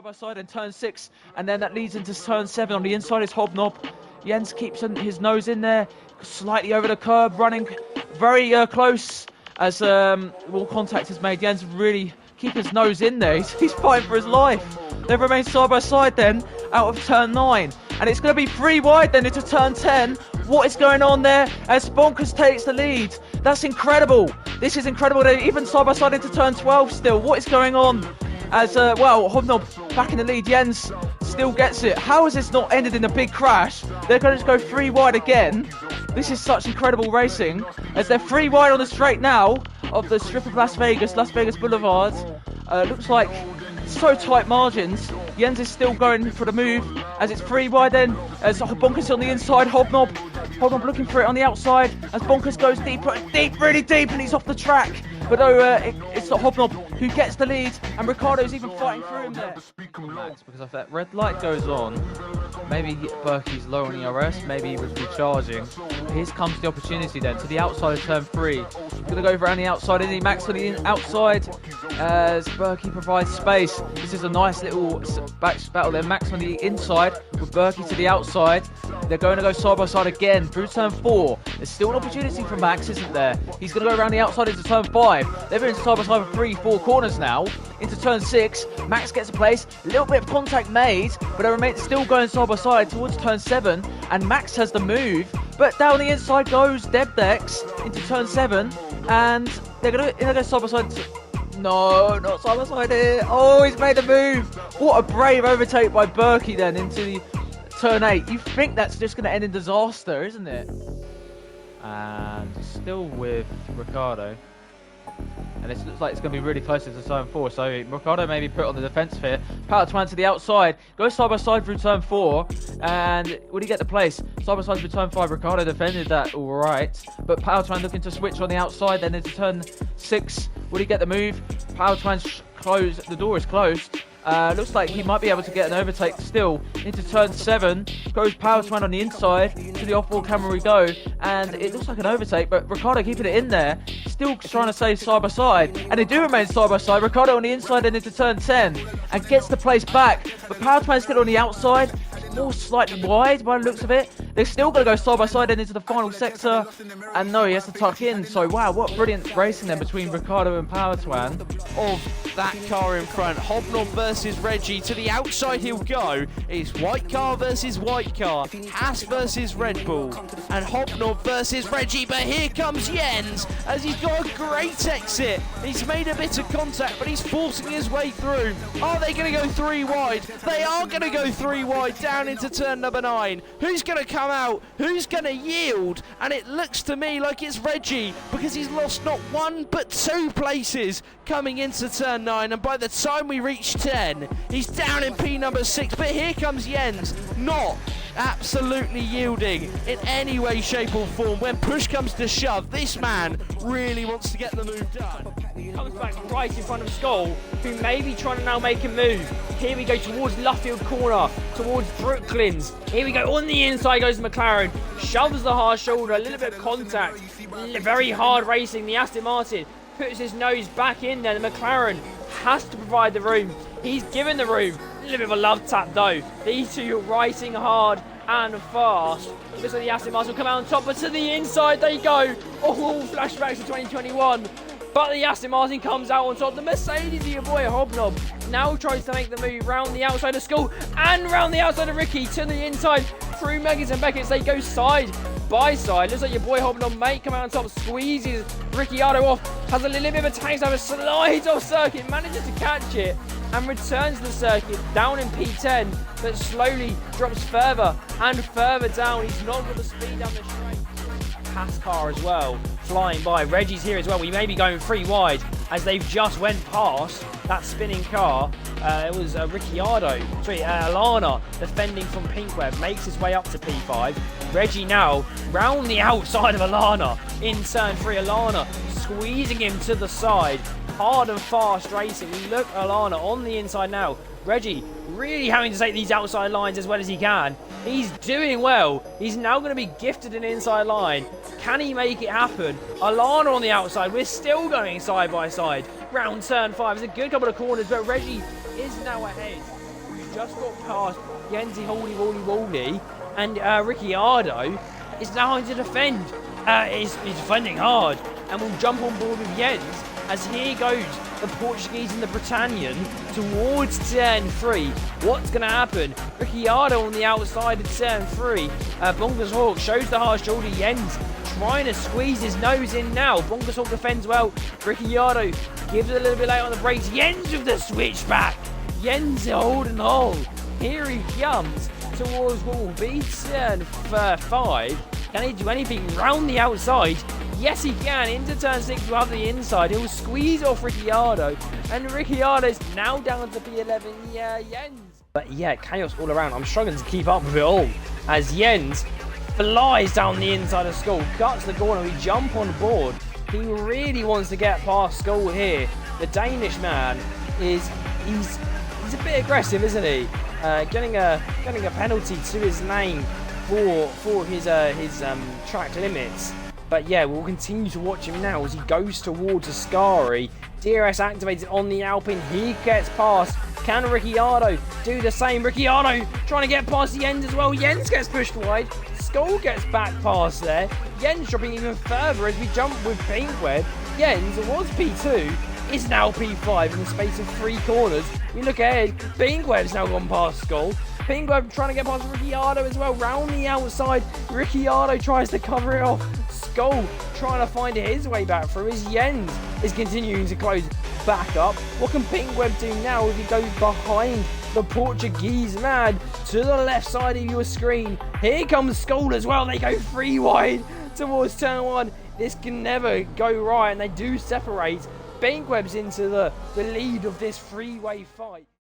side by side in turn 6, and then that leads into turn 7. On the inside is Hobnob. Jens keeps his nose in there, slightly over the curb, running very close as wall contact is made. Jens really keep his nose in there. He's fighting for his life. They remain side by side then out of turn 9, and it's going to be 3 wide then into turn 10. What is going on there as Bonkers takes the lead? That's incredible. This is incredible. They're even side by side into turn 12 still. What is going on? As well, Hobnob back in the lead. Jens still gets it. How has this not ended in a big crash? They're going to just go 3 wide again. This is such incredible racing as they're 3 wide on the straight now of the strip of Las Vegas Boulevard. Looks like so tight margins. Jens is still going for the move as it's 3 wide then as Bonkers on the inside. Hobnob looking for it on the outside as Bonkers goes deep, really deep, and he's off the track. But no, it's not Hobnob who gets the lead, and Ricardo's even fighting through him there. Because if that red light goes on, maybe Berkey's low on ERS, maybe he was recharging. Here comes the opportunity then to the outside of turn 3. He's going to go around the outside, isn't he? Max on the outside as Berkey provides space. This is a nice little back battle there. Max on the inside with Berkey to the outside. They're going to go side by side again through turn 4. There's still an opportunity for Max, isn't there? He's going to go around the outside into turn 5. They've been side by side for 3-4 corners now. Into turn 6, Max gets a place. A little bit of contact made, but they remain still going side by side towards turn 7. And Max has the move, but down the inside goes Debdex into turn 7. And they're going to go side by side. No, not side by side here. Oh, he's made a move. What a brave overtake by Berkey then into the turn 8. You think that's just going to end in disaster, isn't it? And still with Ricardo. And it looks like it's going to be really close to turn 4. So Ricardo maybe put on the defense here. Power Twan to the outside. Goes side by side through turn 4. And would he get the place? Side by side through turn 5. Ricardo defended that all right. But Power Twan looking to switch on the outside. Then into turn 6. Would he get the move? Power Twan's closed. The door is closed. Looks like he might be able to get an overtake still into turn 7. Goes Power Twan on the inside. To the off-wall camera we go. And it looks like an overtake, but Ricardo keeping it in there. Still trying to stay side by side. And they do remain side by side. Ricardo on the inside and into turn 10. And gets the place back. But Power Twan's still on the outside. More slightly wide by the looks of it. They're still going to go side by side and into the final sector. And no, he has to tuck in. So wow, what brilliant racing then between Ricardo and Power Twan. Of that car in front, Hobnob versus Reggie. To the outside he'll go. It's white car versus white car. Haas versus Red Bull. And Hobnob versus Reggie. But here comes Jens as he's got a great exit. He's made a bit of contact, but he's forcing his way through. Are they going to go 3 wide? They are going to go 3 wide down into turn number 9. Who's going to come out? Who's going to yield? And it looks to me like it's Reggie, because he's lost not 1 but 2 places coming into turn 9. And by the time we reach 10, he's down in P number 6. But here comes Jens, not absolutely yielding in any way, shape or form. When push comes to shove, this man really wants to get the move done. Comes back right in front of Skull, who may be trying to now make a move. Here we go towards Luffield corner, towards Brooklands. Here we go, on the inside goes McLaren. Shoves the hard shoulder, a little bit of contact. Very hard racing, the Aston Martin puts his nose back in there. The McLaren has to provide the room. He's given the room. A little bit of a love tap though. These two racing hard and fast. Looks like the Aston Martin will come out on top, but to the inside they go. Oh, flashbacks to 2021. But the Aston Martin comes out on top. The Mercedes of your boy Hobnob now tries to make the move round the outside of Skull and round the outside of Ricky to the inside through Meggins and Beckett. They go side by side. Looks like your boy Hobnob may come out on top, squeezes Ricciardo off, has a little bit of a tank over, slides off circuit, manages to catch it and returns the circuit down in P10, but slowly drops further and further down. He's not got the speed down the straight. Pass car as well, flying by. Reggie's here as well. We may be going 3 wide as they've just went past that spinning car. It was Ricciardo, Alana defending from Pinkweb, makes his way up to P5. Reggie now round the outside of Alana in turn 3. Alana squeezing him to the side. Hard and fast racing. Look, Alana on the inside now. Reggie really having to take these outside lines as well as he can. He's doing well. He's now going to be gifted an inside line. Can he make it happen? Alana on the outside. We're still going side by side. Round turn 5. It's a good couple of corners, but Reggie is now ahead. just got past Yenzi Holy Wally Wally, and Ricciardo is now going to defend. He's defending hard and will jump on board with Jens as here goes the Portuguese and the Britannian towards turn 3. What's going to happen? Ricciardo on the outside of turn 3. Bonkers Hawk shows the hard shoulder. Jens trying to squeeze his nose in now. Bonkers Hawk defends well. Ricciardo gives it a little bit late on the brakes. Jens with the switchback. Jens holding hold. Here he comes towards what will be turn 5. Can he do anything round the outside? Yes, he can. Into turn 6 will have the inside. He'll squeeze off Ricciardo. And Ricciardo's now down to P11. Yeah, Jens. But yeah, chaos all around. I'm struggling to keep up with it all. As Jens flies down the inside of Skull, cuts the corner. We jump on board. He really wants to get past Skull here. The Danish man he's a bit aggressive, isn't he? Getting a penalty to his name for his track limits. But yeah, we'll continue to watch him now as he goes towards Ascari. DRS activated on the Alpine. He gets past. Can Ricciardo do the same? Ricciardo trying to get past the end as well. Jens gets pushed wide. Skull gets back past there. Jens dropping even further as we jump with Paintweb. Jens was P2. Is now P5 in the space of 3 corners. We look ahead. Paintweb's now gone past Skull. Paintweb trying to get past Ricciardo as well. Round the outside. Ricciardo tries to cover it off. Skull trying to find his way back through as Jens is continuing to close back up. What can Paintweb do now if he goes behind the Portuguese man to the left side of your screen? Here comes Skull as well. They go 3 wide towards turn 1. This can never go right, and they do separate. Paintweb's into the lead of this 3-way fight.